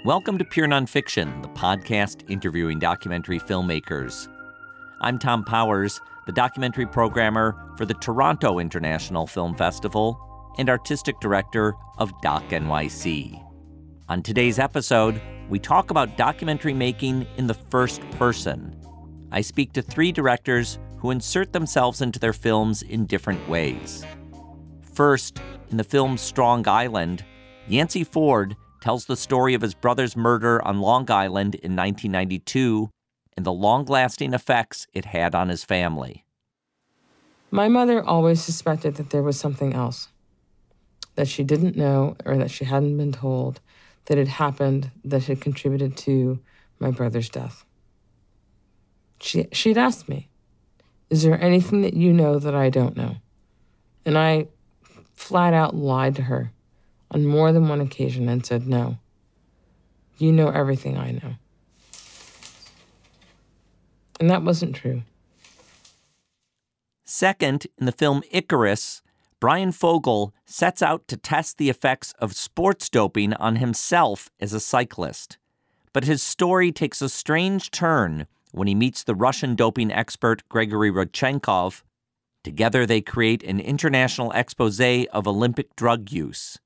Welcome to Pure Nonfiction, the podcast interviewing documentary filmmakers. I'm Tom Powers, the documentary programmer for the Toronto International Film Festival and artistic director of Doc NYC. On today's episode, we talk about documentary making in the first person. I speak to three directors who insert themselves into their films in different ways. First, in the film Strong Island, Yance tells the story of his brother's murder on Long Island in 1992 and the long-lasting effects it had on his family. My mother always suspected that there was something else, that she didn't know or that she hadn't been told, that had happened that had contributed to my brother's death. She'd asked me, is there anything that you know that I don't know? And I flat out lied to her on more than one occasion and said, no, you know everything I know. And that wasn't true. Second, in the film Icarus, Bryan Fogel sets out to test the effects of sports doping on himself as a cyclist. But his story takes a strange turn when he meets the Russian doping expert Grigory Rodchenkov. Together they create an international expose of Olympic drug use.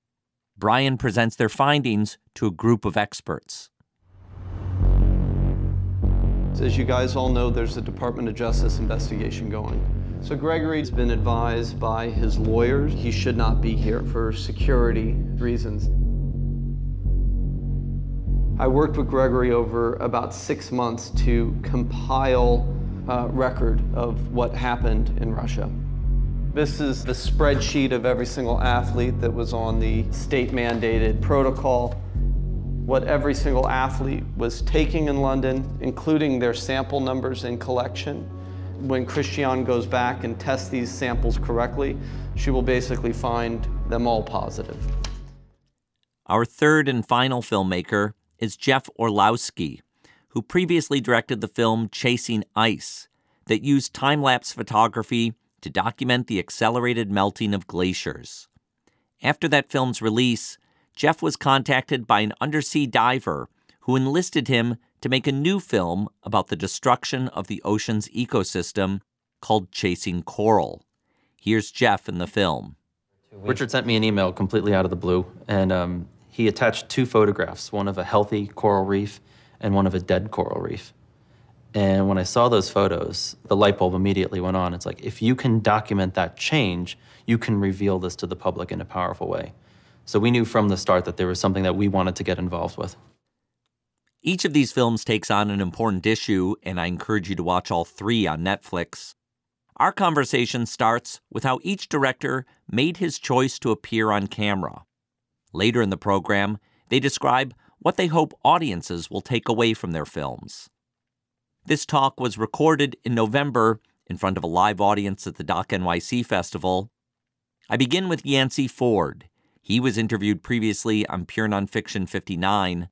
Bryan presents their findings to a group of experts. As you guys all know, there's a Department of Justice investigation going. So Gregory's been advised by his lawyers he should not be here for security reasons. I worked with Gregory over about 6 months to compile a record of what happened in Russia. This is the spreadsheet of every single athlete that was on the state-mandated protocol, what every single athlete was taking in London, including their sample numbers in collection. When Christiane goes back and tests these samples correctly, she will basically find them all positive. Our third and final filmmaker is Jeff Orlowski, who previously directed the film Chasing Ice, that used time-lapse photography to document the accelerated melting of glaciers. After that film's release, Jeff was contacted by an undersea diver who enlisted him to make a new film about the destruction of the ocean's ecosystem called Chasing Coral. Here's Jeff in the film. Richard sent me an email completely out of the blue, and he attached two photographs, one of a healthy coral reef and one of a dead coral reef. And when I saw those photos, the light bulb immediately went on. It's like, if you can document that change, you can reveal this to the public in a powerful way. So we knew from the start that there was something that we wanted to get involved with. Each of these films takes on an important issue, and I encourage you to watch all three on Netflix. Our conversation starts with how each director made his choice to appear on camera. Later in the program, they describe what they hope audiences will take away from their films. This talk was recorded in November in front of a live audience at the Doc NYC Festival. I begin with Yance. He was interviewed previously on Pure Nonfiction 59.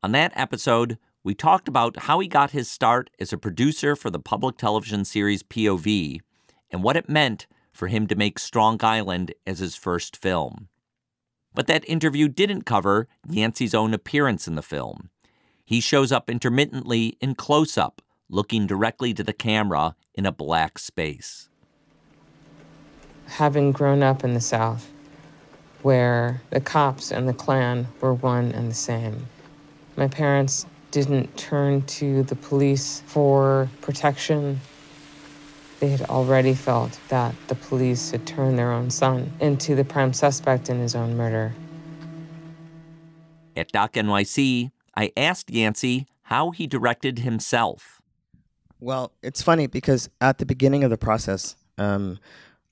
On that episode, we talked about how he got his start as a producer for the public television series POV and what it meant for him to make Strong Island as his first film. But that interview didn't cover Yance's own appearance in the film. He shows up intermittently in close-up, looking directly to the camera in a black space. Having grown up in the South, where the cops and the Klan were one and the same, my parents didn't turn to the police for protection. They had already felt that the police had turned their own son into the prime suspect in his own murder. At Doc NYC, I asked Yance how he directed himself. Well, it's funny because at the beginning of the process, I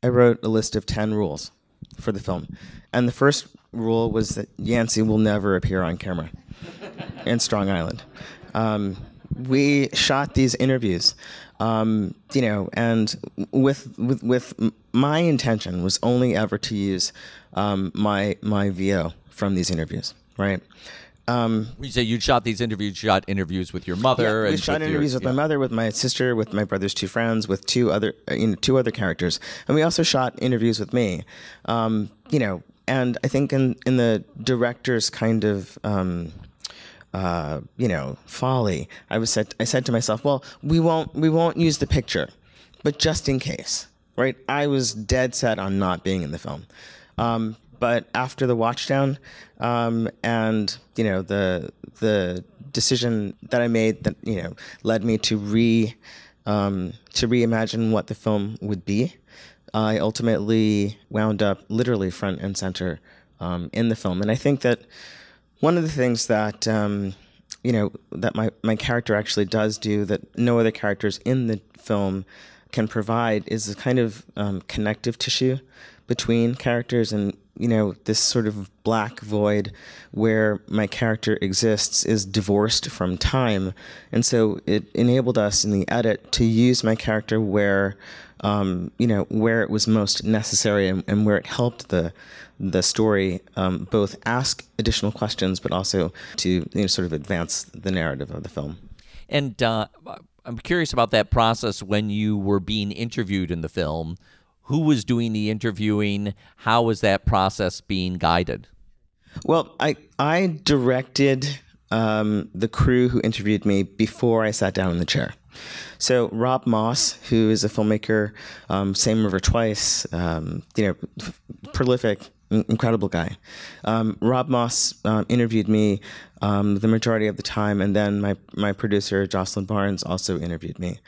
wrote a list of 10 rules for the film. And the first rule was that Yance will never appear on camera in Strong Island. We shot these interviews, and with my intention was only ever to use my VO from these interviews, right? You say you shot these interviews, shot interviews with your mother. Yeah, we shot interviews with my mother, with my sister, with my brother's two friends, with two other characters, and we also shot interviews with me. And I think in the director's kind of folly. I said to myself, well, we won't use the picture, but just in case, right? I was dead set on not being in the film. But after the watchdown, and the decision that I made that led me to reimagine what the film would be, I ultimately wound up literally front and center in the film. And I think that one of the things that that my character actually does do that no other characters in the film can provide is a kind of connective tissue between characters, and this sort of black void where my character exists is divorced from time. And so it enabled us in the edit to use my character where it was most necessary, and where it helped the story both ask additional questions, but also to sort of advance the narrative of the film. And I'm curious about that process when you were being interviewed in the film. Who was doing the interviewing? How was that process being guided? Well, I directed the crew who interviewed me before I sat down in the chair. So Rob Moss, who is a filmmaker, Same River Twice, prolific, incredible guy. Rob Moss interviewed me the majority of the time, and then my producer, Jocelyn Barnes, also interviewed me.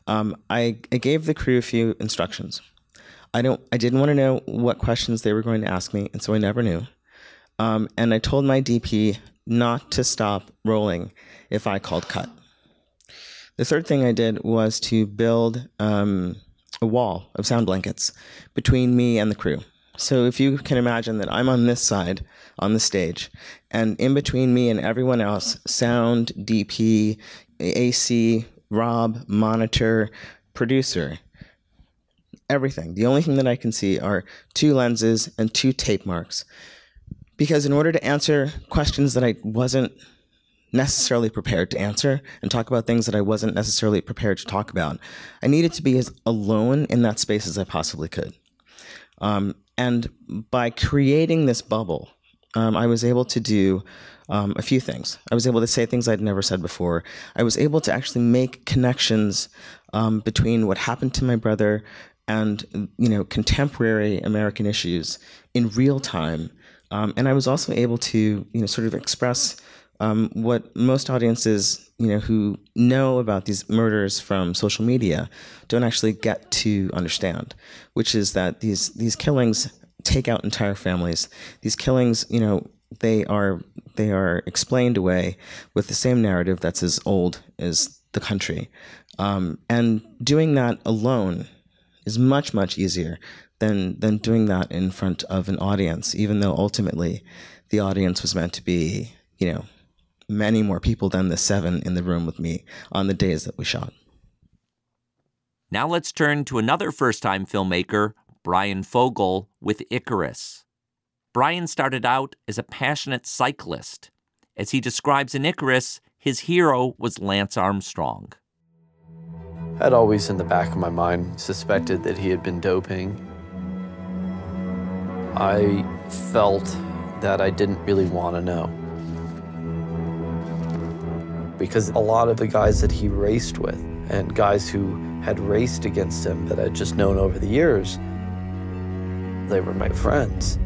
I gave the crew a few instructions. I didn't want to know what questions they were going to ask me, and so I never knew. And I told my DP not to stop rolling if I called cut. The third thing I did was to build a wall of sound blankets between me and the crew. So if you can imagine that I'm on this side on the stage, and in between me and everyone else, sound, DP, AC, Rob, monitor, producer, everything. The only thing that I can see are 2 lenses and 2 tape marks. Because in order to answer questions that I wasn't necessarily prepared to answer, and talk about things that I wasn't necessarily prepared to talk about, I needed to be as alone in that space as I possibly could. And by creating this bubble, I was able to do a few things. I was able to say things I'd never said before. I was able to actually make connections between what happened to my brother and contemporary American issues in real time. And I was also able to sort of express what most audiences who know about these murders from social media don't actually get to understand, which is that these killings take out entire families. These killings, they are explained away with the same narrative that's as old as the country. And doing that alone is much, much easier than doing that in front of an audience, even though ultimately the audience was meant to be, many more people than the 7 in the room with me on the days that we shot. Now let's turn to another first-time filmmaker, Bryan Fogel, with Icarus. Bryan started out as a passionate cyclist. As he describes in Icarus, his hero was Lance Armstrong. I'd always in the back of my mind suspected that he had been doping. I felt that I didn't really want to know. Because a lot of the guys that he raced with and guys who had raced against him that I'd just known over the years, they were my friends.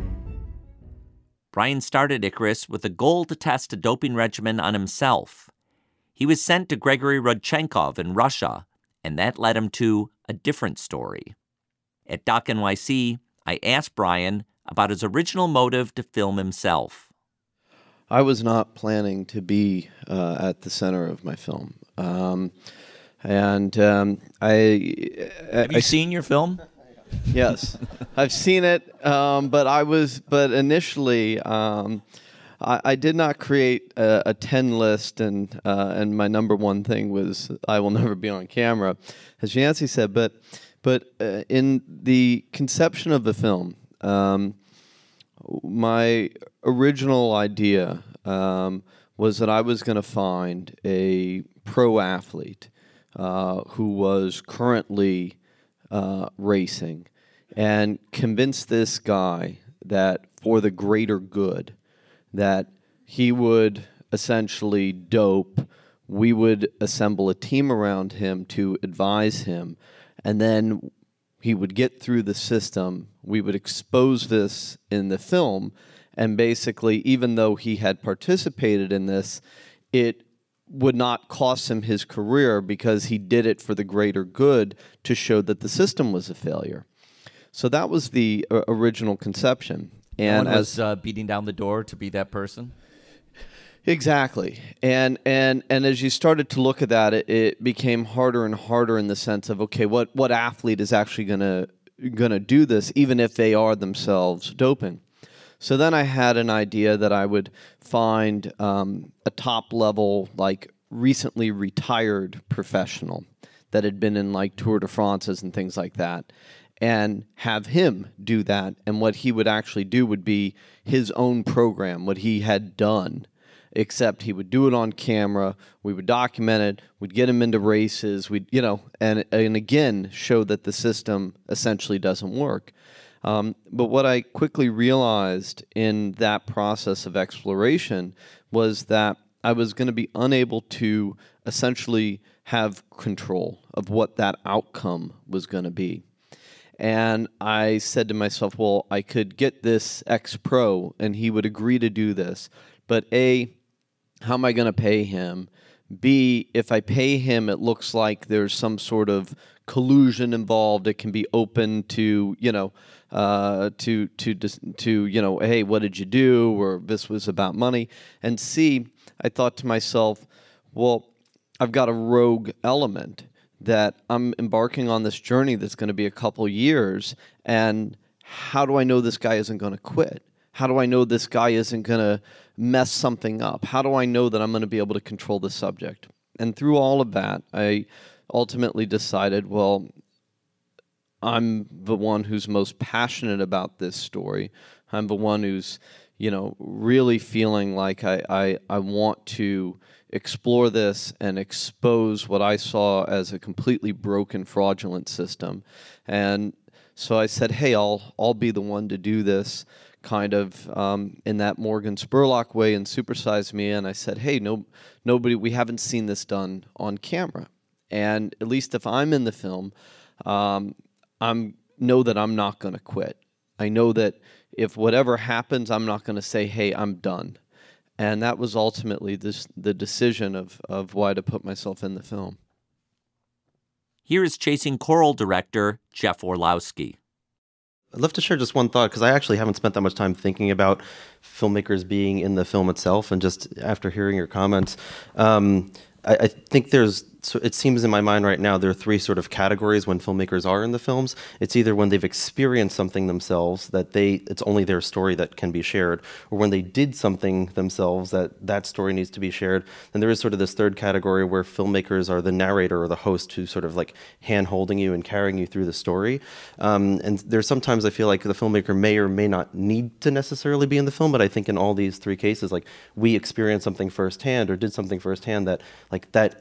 Bryan started Icarus with a goal to test a doping regimen on himself. He was sent to Grigory Rodchenkov in Russia, and that led him to a different story. At Doc NYC, I asked Bryan about his original motive to film himself. I was not planning to be at the center of my film. Have you seen your film? Yes, I've seen it, but initially I did not create a 10 list, and my number one thing was I will never be on camera, as Yance said. But in the conception of the film, my original idea was that I was going to find a pro athlete who was currently racing and convince this guy that for the greater good, that he would essentially dope. We would assemble a team around him to advise him, and then he would get through the system. We would expose this in the film, and basically, even though he had participated in this, it would not cost him his career because he did it for the greater good to show that the system was a failure. So that was the original conception. And no one was beating down the door to be that person? Exactly. And as you started to look at that, it became harder and harder in the sense of, okay, what athlete is actually gonna do this, even if they are themselves doping? So then I had an idea that I would find a top level, like recently retired professional that had been in like Tour de France's and things like that, and have him do that. And what he would actually do would be his own program, what he had done, except he would do it on camera. We would document it. We'd get him into races. We'd, and again, show that the system essentially doesn't work. But what I quickly realized in that process of exploration was that I was going to be unable to essentially have control of what that outcome was going to be. And I said to myself, well, I could get this ex-pro and he would agree to do this. But A, how am I going to pay him? B, if I pay him, it looks like there's some sort of collusion involved. It can be open to, hey, what did you do? Or this was about money. And C, I thought to myself, well, I've got a rogue element that I'm embarking on this journey that's going to be a couple years. And how do I know this guy isn't going to quit? How do I know this guy isn't going to mess something up? How do I know that I'm going to be able to control the subject? And through all of that, I ultimately decided, well, I'm the one who's most passionate about this story. I'm the one who's, really feeling like I want to explore this and expose what I saw as a completely broken, fraudulent system. So I said, hey, I'll be the one to do this, kind of in that Morgan Spurlock way, and supersize me. And I said, hey, we haven't seen this done on camera. And at least if I'm in the film, know that I'm not going to quit. I know that if whatever happens, I'm not going to say, hey, I'm done. And that was ultimately the decision of why to put myself in the film. Here is Chasing Coral director Jeff Orlowski. I'd love to share just one thought, because I actually haven't spent that much time thinking about filmmakers being in the film itself, and just after hearing your comments, I think it seems in my mind right now, there are three sort of categories when filmmakers are in the films. It's either when they've experienced something themselves, that it's only their story that can be shared, or when they did something themselves, that story needs to be shared. And there is sort of this third category where filmmakers are the narrator or the host who's sort of like hand-holding you and carrying you through the story. And there's sometimes I feel like the filmmaker may or may not need to necessarily be in the film, but I think in all these three cases, like we experienced something firsthand or did something firsthand that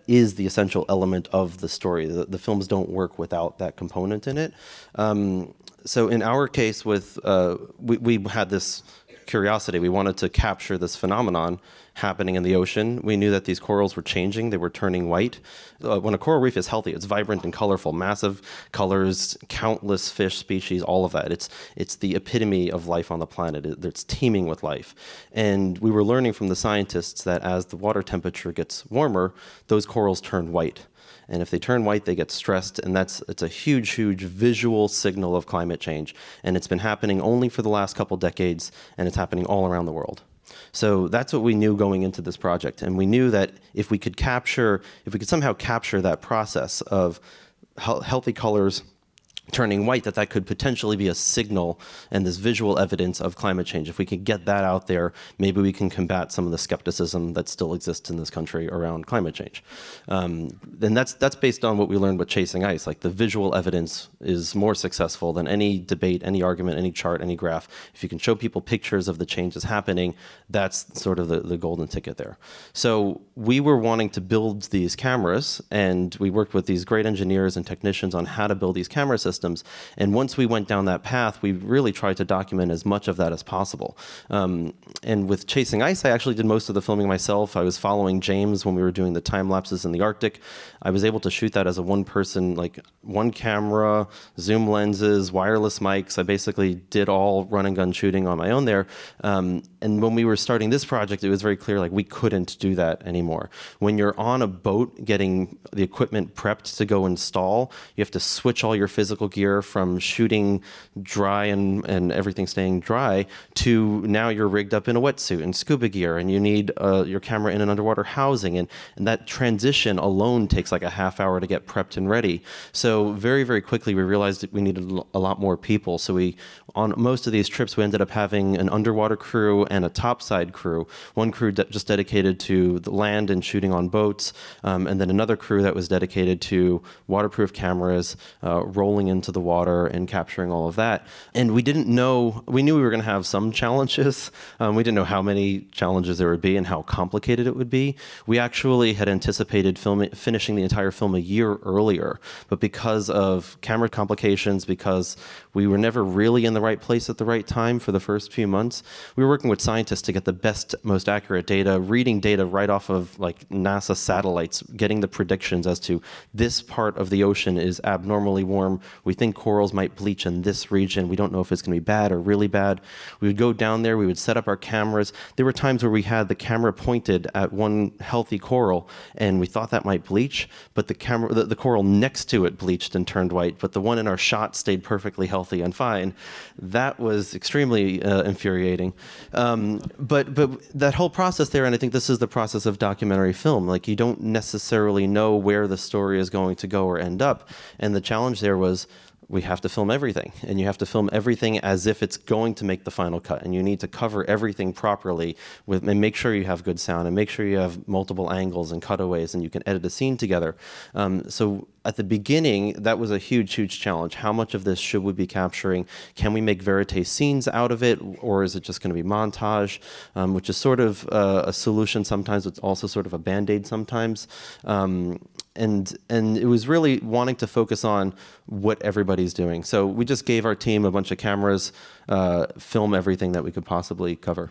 is the essential element of the story. The films don't work without that component in it. So in our case, we had this curiosity. We wanted to capture this phenomenon happening in the ocean. We knew that these corals were changing. They were turning white. When a coral reef is healthy, it's vibrant and colorful, massive colors, countless fish species, all of that. It's the epitome of life on the planet. It's teeming with life. And we were learning from the scientists that as the water temperature gets warmer, those corals turn white. And if they turn white, they get stressed, and it's a huge, huge visual signal of climate change. And it's been happening only for the last couple decades, and it's happening all around the world. So that's what we knew going into this project. And we knew that if we could somehow capture that process of healthy colors turning white, that could potentially be a signal and this visual evidence of climate change. If we could get that out there, maybe we can combat some of the skepticism that still exists in this country around climate change. Then that's based on what we learned with Chasing Ice. Like the visual evidence is more successful than any debate, any argument, any chart, any graph. If you can show people pictures of the changes happening, that's sort of the golden ticket there. So we were wanting to build these cameras, and we worked with these great engineers and technicians on how to build these camera systems ecosystems. And once we went down that path, we really tried to document as much of that as possible. And with Chasing Ice, I actually did most of the filming myself. I was following James when we were doing the time lapses in the Arctic. I was able to shoot that as a one-person, like one camera, zoom lenses, wireless mics. I basically did all run and gun shooting on my own there. And when we were starting this project, it was very clear like we couldn't do that anymore. When you're on a boat getting the equipment prepped to go install, you have to switch all your physical gear from shooting dry and everything staying dry to now you're rigged up in a wetsuit and scuba gear, and you need your camera in an underwater housing, and that transition alone takes like a half hour to get prepped and ready. So very, very quickly we realized that we needed a lot more people. So on most of these trips, we ended up having an underwater crew and a topside crew. One crew just dedicated to the land and shooting on boats, and then another crew that was dedicated to waterproof cameras, rolling into the water and capturing all of that. And we knew we were going to have some challenges. We didn't know how many challenges there would be and how complicated it would be. We actually had anticipated finishing the entire film a year earlier, but because of camera complications, because we were never really in the right place at the right time for the first few months, we were working with scientists to get the best, most accurate data, reading data right off of like NASA satellites, getting the predictions as to this part of the ocean is abnormally warm. We think corals might bleach in this region. We don't know if it's going to be bad or really bad. We would go down there, we would set up our cameras. There were times where we had the camera pointed at one healthy coral and we thought that might bleach, but the coral next to it bleached and turned white, but the one in our shot stayed perfectly healthy and fine. That was extremely infuriating. But that whole process there, and I think this is the process of documentary film, like you don't necessarily know where the story is going to go or end up. And the challenge there was we have to film everything, and you have to film everything as if it's going to make the final cut, and you need to cover everything properly and make sure you have good sound and make sure you have multiple angles and cutaways and you can edit a scene together. So at the beginning, that was a huge, huge challenge. How much of this should we be capturing? Can we make verite scenes out of it, or is it just going to be montage, which is sort of a solution sometimes, it's also sort of a Band-Aid sometimes. And it was really wanting to focus on what everybody's doing. So we just gave our team a bunch of cameras, film everything that we could possibly cover.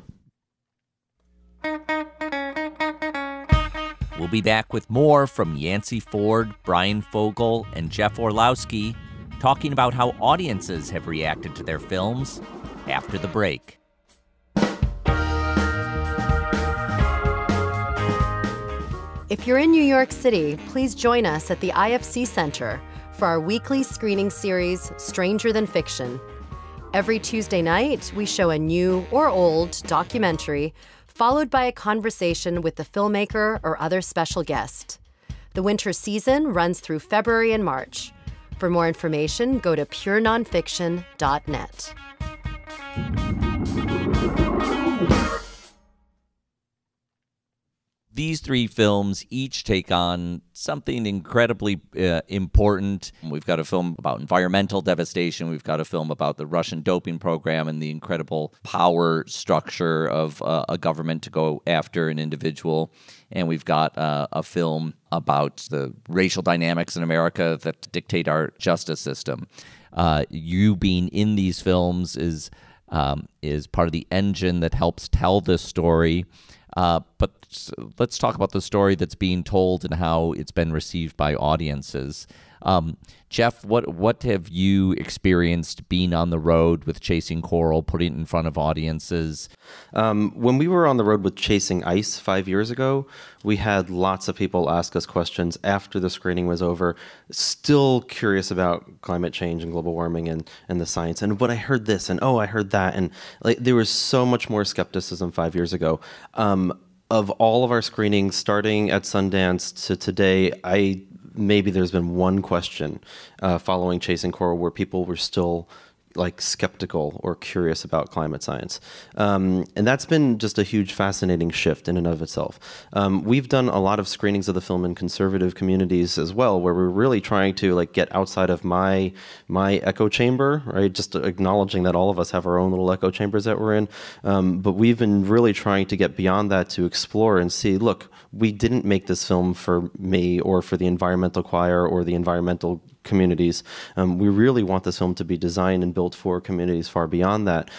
We'll be back with more from Yance Ford, Bryan Fogel, and Jeff Orlowski talking about how audiences have reacted to their films after the break. If you're in New York City, please join us at the IFC Center for our weekly screening series, Stranger Than Fiction. Every Tuesday night, we show a new or old documentary, followed by a conversation with the filmmaker or other special guest. The winter season runs through February and March. For more information, go to purenonfiction.net. These three films each take on something incredibly important. We've got a film about environmental devastation. We've got a film about the Russian doping program and the incredible power structure of a government to go after an individual. And we've got a film about the racial dynamics in America that dictate our justice system. You being in these films is part of the engine that helps tell this story. But let's talk about the story that's being told and how it's been received by audiences. Jeff, what have you experienced being on the road with Chasing Coral, putting it in front of audiences? When we were on the road with Chasing Ice 5 years ago, we had lots of people ask us questions after the screening was over, still curious about climate change and global warming and the science. And but I heard this, and oh, I heard that. And like, there was so much more skepticism 5 years ago. Of all of our screenings, starting at Sundance to today, maybe there's been one question following Chasing Coral where people were still like skeptical or curious about climate science. And that's been just a huge fascinating shift in and of itself. We've done a lot of screenings of the film in conservative communities as well, where we're really trying to like get outside of my echo chamber, right? Just acknowledging that all of us have our own little echo chambers that we're in. But we've been really trying to get beyond that to explore and see, look, we didn't make this film for me or for the environmental choir or the environmental communities. We really want this film to be designed and built for communities far beyond that.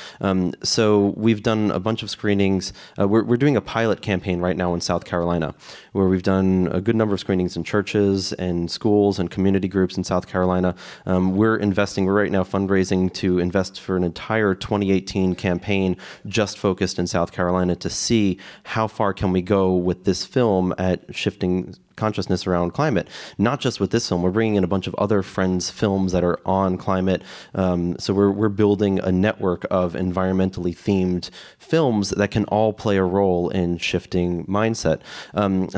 So we've done a bunch of screenings. We're doing a pilot campaign right now in South Carolina, where we've done a good number of screenings in churches and schools and community groups in South Carolina. We're right now fundraising to invest for an entire 2018 campaign just focused in South Carolina to see how far can we go with this film at shifting consciousness around climate. Not just with this film, we're bringing in a bunch of other friends' films that are on climate. So we're building a network of environmentally themed films that can all play a role in shifting mindset.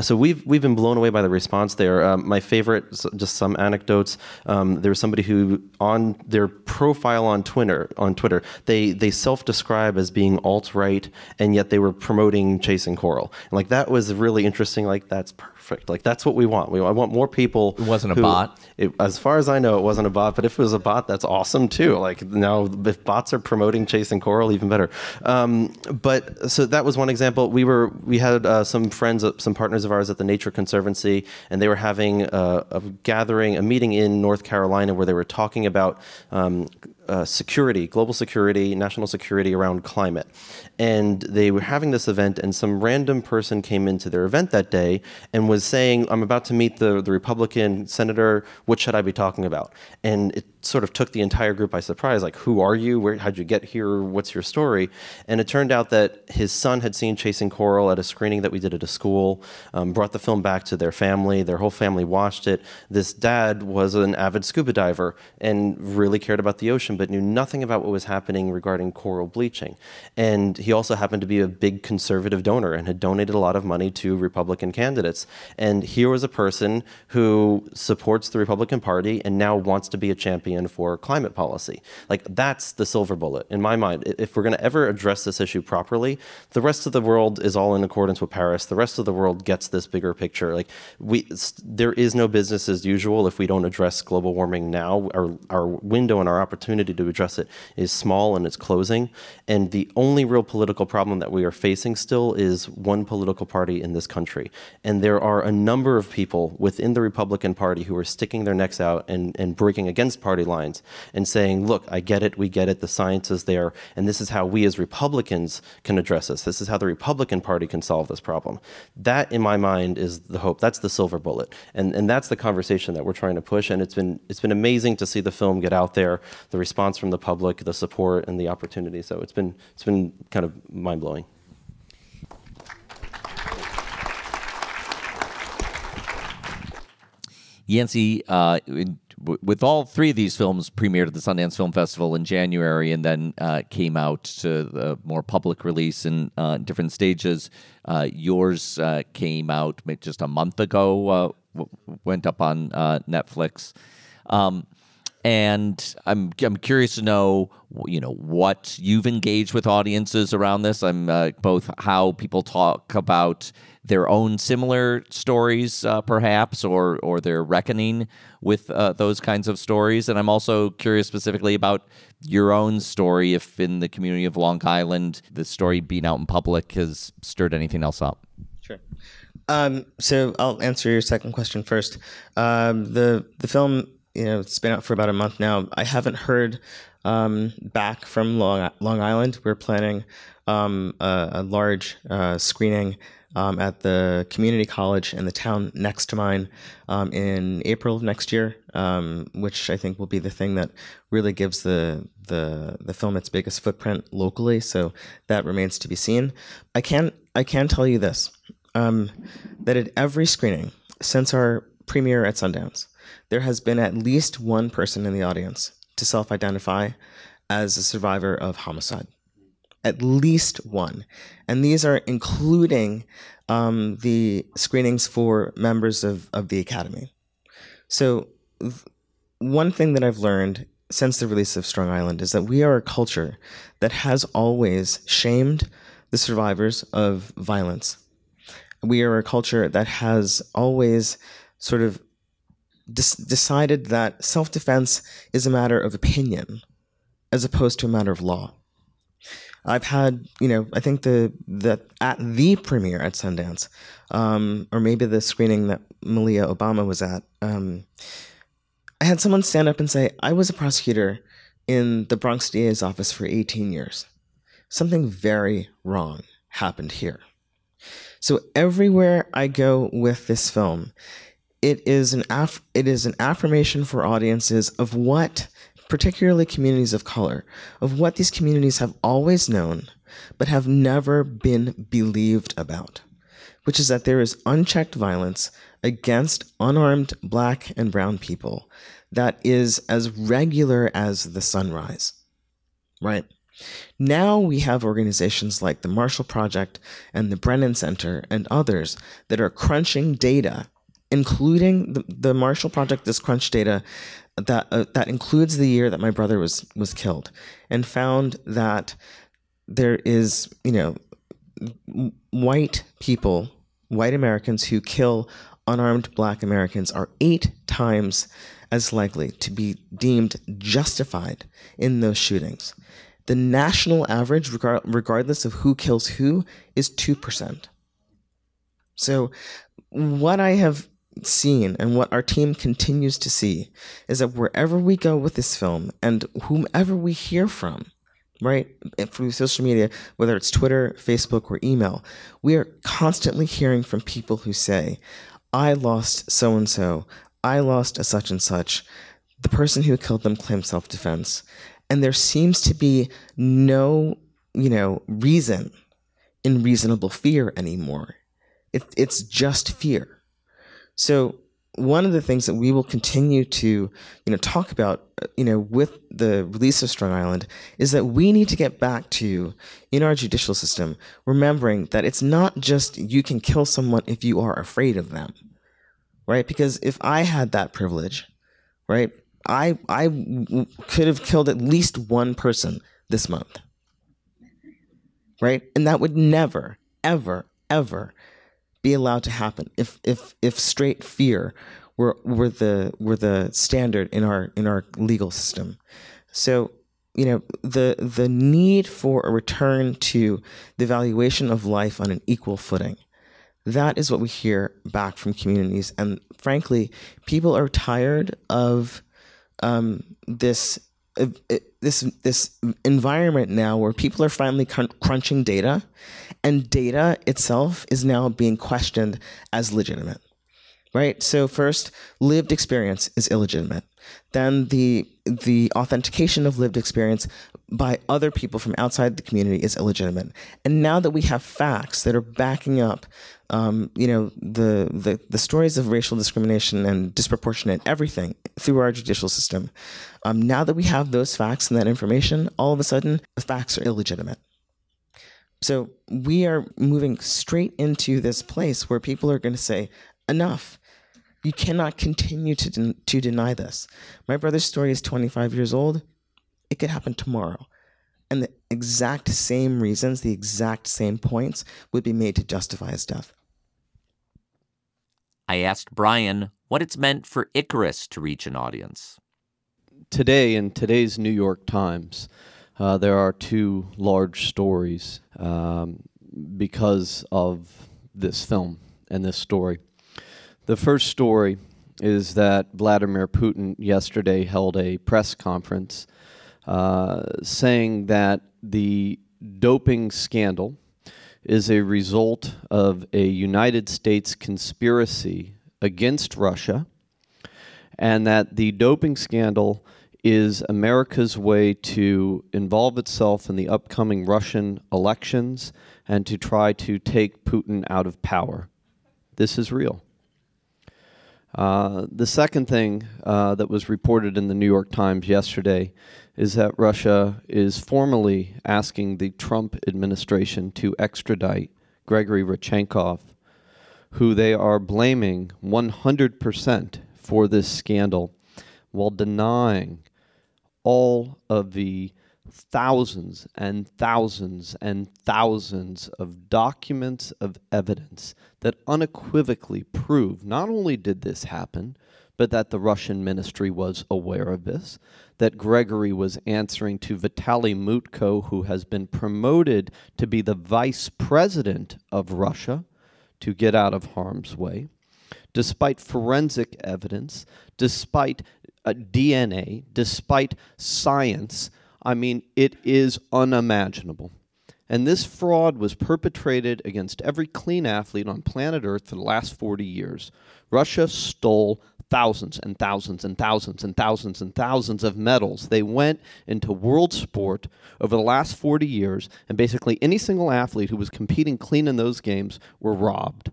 So we've been blown away by the response there. My favorite, just some anecdotes. There was somebody who on their profile on Twitter, they self-describe as being alt-right, and yet they were promoting chasing coral. And like that was really interesting. Like that's perfect. Like that's what we want. I want more people. It wasn't a bot. As far as I know, it wasn't a bot. But if it was a bot, that's awesome too. Like now, if bots are promoting chasing coral, even better. But so that was one example. We had some friends, some partners of ours at the Nature Conservancy, and they were having a meeting in North Carolina where they were talking about security, global security, national security around climate. And they were having this event, and some random person came into their event that day and was saying, I'm about to meet the Republican senator, what should I be talking about? And it sort of took the entire group by surprise, like, who are you? How'd you get here? What's your story? And it turned out that his son had seen Chasing Coral at a screening that we did at a school, brought the film back to their family. Their whole family watched it. This dad was an avid scuba diver and really cared about the ocean, but knew nothing about what was happening regarding coral bleaching. And he also happened to be a big conservative donor and had donated a lot of money to Republican candidates. And here was a person who supports the Republican Party and now wants to be a champion for climate policy. Like, that's the silver bullet in my mind. If we're going to ever address this issue properly, the rest of the world is all in accordance with Paris. The rest of the world gets this bigger picture. Like, there is no business as usual if we don't address global warming now. Our window and our opportunity to address it is small, and it's closing. And the only real political problem that we are facing still is one political party in this country. And there are a number of people within the Republican Party who are sticking their necks out and breaking against party lines and saying, look, I get it, we get it, the science is there, and this is how we as Republicans can address this. This is how the Republican Party can solve this problem. That, in my mind, is the hope. That's the silver bullet. And that's the conversation that we're trying to push, and it's been amazing to see the film get out there, the response from the public, the support, and the opportunity. So it's been kind of mind-blowing. Yance, with all three of these films premiered at the Sundance Film Festival in January and then came out to the more public release in different stages, yours came out just a month ago, went up on Netflix. And I'm curious to know, what you've engaged with audiences around this. I'm both how people talk about their own similar stories, perhaps, or their reckoning with those kinds of stories. And I'm also curious specifically about your own story, if in the community of Long Island, the story being out in public has stirred anything else up. Sure. So I'll answer your second question first. The film, it's been out for about a month now. I haven't heard back from Long Island. We're planning a large screening at the community college in the town next to mine in April of next year, which I think will be the thing that really gives the film its biggest footprint locally. So that remains to be seen. I can tell you this, that at every screening since our premiere at Sundance, there has been at least one person in the audience to self-identify as a survivor of homicide. At least one. And these are including the screenings for members of the Academy. So one thing that I've learned since the release of Strong Island is that we are a culture that has always shamed the survivors of violence. We are a culture that has always sort of decided that self-defense is a matter of opinion as opposed to a matter of law. I've had, I think at the premiere at Sundance, or maybe the screening that Malia Obama was at, I had someone stand up and say, I was a prosecutor in the Bronx DA's office for 18 years. Something very wrong happened here. So everywhere I go with this film, it is an affirmation for audiences of what, particularly communities of color, of what these communities have always known, but have never been believed about, which is that there is unchecked violence against unarmed Black and brown people that is as regular as the sunrise, right? Now we have organizations like the Marshall Project and the Brennan Center and others that are crunching data, including the Marshall Project has crunched data that includes the year that my brother was killed, and found that there is, white people, white Americans who kill unarmed Black Americans are 8 times as likely to be deemed justified in those shootings. The national average, regardless of who kills who, is 2%. So what I have seen and what our team continues to see is that wherever we go with this film and whomever we hear from, right, through social media, whether it's Twitter, Facebook, or email, we are constantly hearing from people who say, I lost so-and-so, I lost a such and such, the person who killed them claimed self-defense. And there seems to be no, reason in reasonable fear anymore. It's just fear. So one of the things that we will continue to, talk about, with the release of Strong Island is that we need to get back to, in our judicial system, remembering that it's not just you can kill someone if you are afraid of them, right? Because if I had that privilege, right, I could have killed at least one person this month, right? And that would never, ever, ever be allowed to happen if straight fear were the standard in our legal system. So, the need for a return to the valuation of life on an equal footing, that is what we hear back from communities. And frankly, people are tired of this environment now where people are finally crunching data, and data itself is now being questioned as legitimate, right? So first, lived experience is illegitimate. Then the authentication of lived experience by other people from outside the community is illegitimate. And now that we have facts that are backing up, the stories of racial discrimination and disproportionate everything through our judicial system, now that we have those facts and that information, all of a sudden, the facts are illegitimate. So we are moving straight into this place where people are going to say, enough. You cannot continue to deny this. My brother's story is 25 years old. It could happen tomorrow. And the exact same reasons, the exact same points would be made to justify his death. I asked Bryan what it's meant for Icarus to reach an audience. Today, in today's New York Times, there are 2 large stories because of this film and this story. The first story is that Vladimir Putin yesterday held a press conference saying that the doping scandal is a result of a United States conspiracy against Russia, and that the doping scandal is America's way to involve itself in the upcoming Russian elections and to try to take Putin out of power. This is real. The second thing that was reported in the New York Times yesterday is that Russia is formally asking the Trump administration to extradite Gregory Rodchenkov, who they are blaming 100% for this scandal, while denying all of the thousands and thousands and thousands of documents of evidence that unequivocally prove not only did this happen, but that the Russian ministry was aware of this, that Gregory was answering to Vitaly Mutko, who has been promoted to be the vice president of Russia to get out of harm's way, despite forensic evidence, despite DNA, despite science, I mean, it is unimaginable. And this fraud was perpetrated against every clean athlete on planet Earth for the last 40 years. Russia stole thousands and thousands and thousands and thousands and thousands of medals. They went into world sport over the last 40 years, and basically any single athlete who was competing clean in those games were robbed.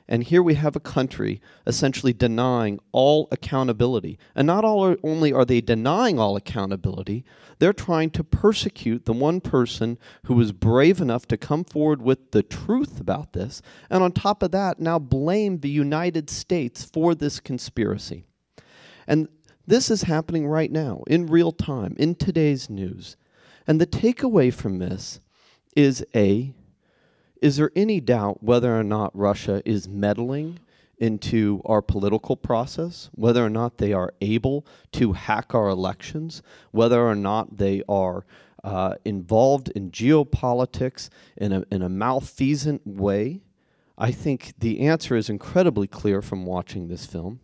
And here we have a country essentially denying all accountability. And not only are they denying all accountability, they're trying to persecute the one person who was brave enough to come forward with the truth about this, and on top of that, now blame the United States for this conspiracy. And this is happening right now, in real time, in today's news. And the takeaway from this is is there any doubt whether or not Russia is meddling into our political process, whether or not they are able to hack our elections, whether or not they are involved in geopolitics in a malfeasant way? I think the answer is incredibly clear from watching this film.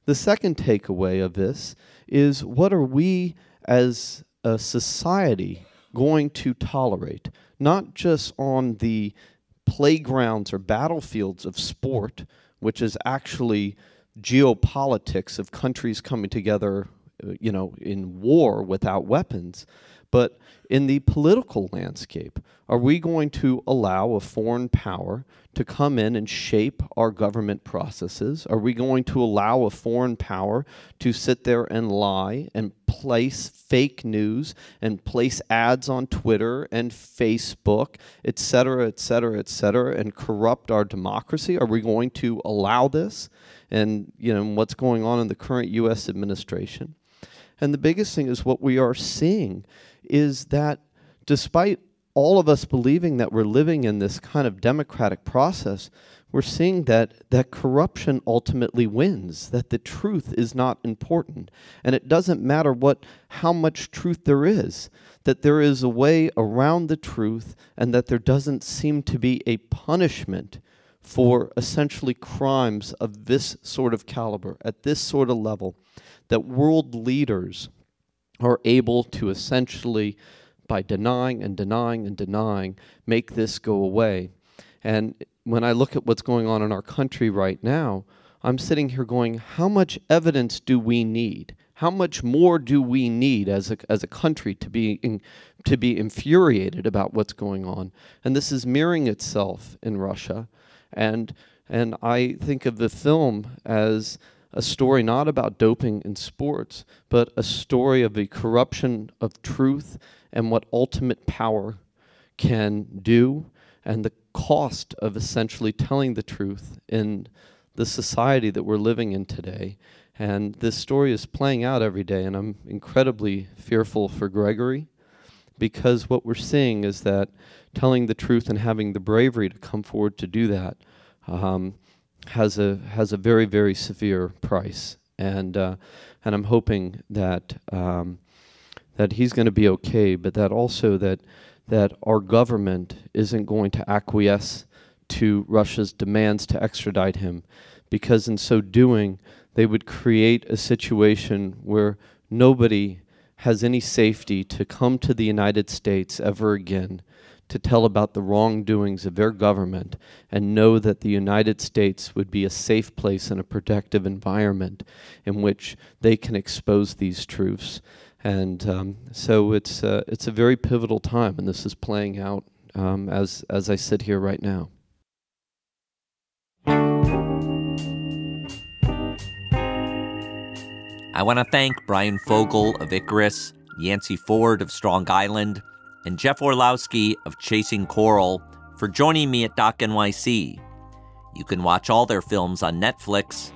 The second takeaway of this is, what are we as a society going to tolerate? Not just on the playgrounds or battlefields of sport, which is actually geopolitics of countries coming together, in war without weapons, but in the political landscape. Are we going to allow a foreign power to come in and shape our government processes? Are we going to allow a foreign power to sit there and lie and place fake news and place ads on Twitter and Facebook, et cetera, et cetera, et cetera, and corrupt our democracy? Are we going to allow this? And, what's going on in the current U.S. administration? And the biggest thing is, what we are seeing is that despite all of us believing that we're living in this kind of democratic process, we're seeing that corruption ultimately wins, that the truth is not important. And it doesn't matter how much truth there is, that there is a way around the truth, and that there doesn't seem to be a punishment for essentially crimes of this sort of caliber, at this sort of level, that world leaders are able to essentially, by denying and denying and denying, make this go away. And when I look at what's going on in our country right now, I'm sitting here going, how much evidence do we need? How much more do we need as a country to be infuriated about what's going on? And this is mirroring itself in Russia. And I think of the film as a story not about doping in sports, but a story of the corruption of truth and what ultimate power can do, and the cost of essentially telling the truth in the society that we're living in today. And this story is playing out every day, and I'm incredibly fearful for Gregory, because what we're seeing is that telling the truth and having the bravery to come forward to do that has a very, very severe price. And I'm hoping that he's going to be okay, but that also that our government isn't going to acquiesce to Russia's demands to extradite him, because in so doing, they would create a situation where nobody has any safety to come to the United States ever again to tell about the wrongdoings of their government, and know that the United States would be a safe place and a protective environment in which they can expose these truths. And so it's a very pivotal time, and this is playing out as I sit here right now. I want to thank Bryan Fogel of Icarus, Yance Ford of Strong Island, and Jeff Orlowski of Chasing Coral for joining me at Doc NYC. You can watch all their films on Netflix.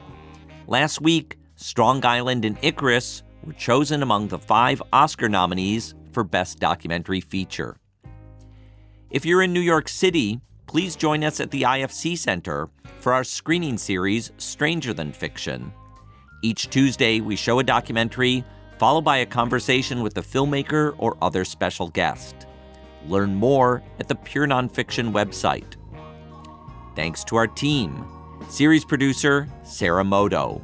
Last week, Strong Island and Icarus were chosen among the 5 Oscar nominees for Best Documentary Feature. If you're in New York City, please join us at the IFC Center for our screening series, Stranger Than Fiction. Each Tuesday, we show a documentary, followed by a conversation with the filmmaker or other special guest. Learn more at the Pure Nonfiction website. Thanks to our team, series producer Sarah Moto,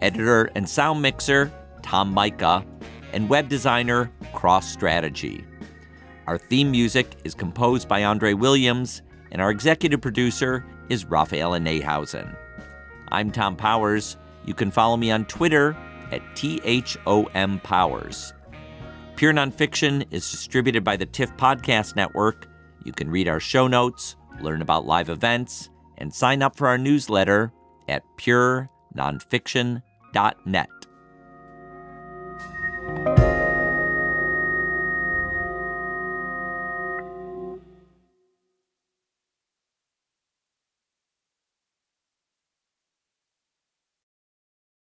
Editor and sound mixer, Tom Micah, and web designer, Cross Strategy. Our theme music is composed by Andre Williams, and our executive producer is Rafaela Nehausen. I'm Tom Powers. You can follow me on Twitter at THOMPowers. Pure Nonfiction is distributed by the TIFF Podcast Network. You can read our show notes, learn about live events, and sign up for our newsletter at purenonfiction.net.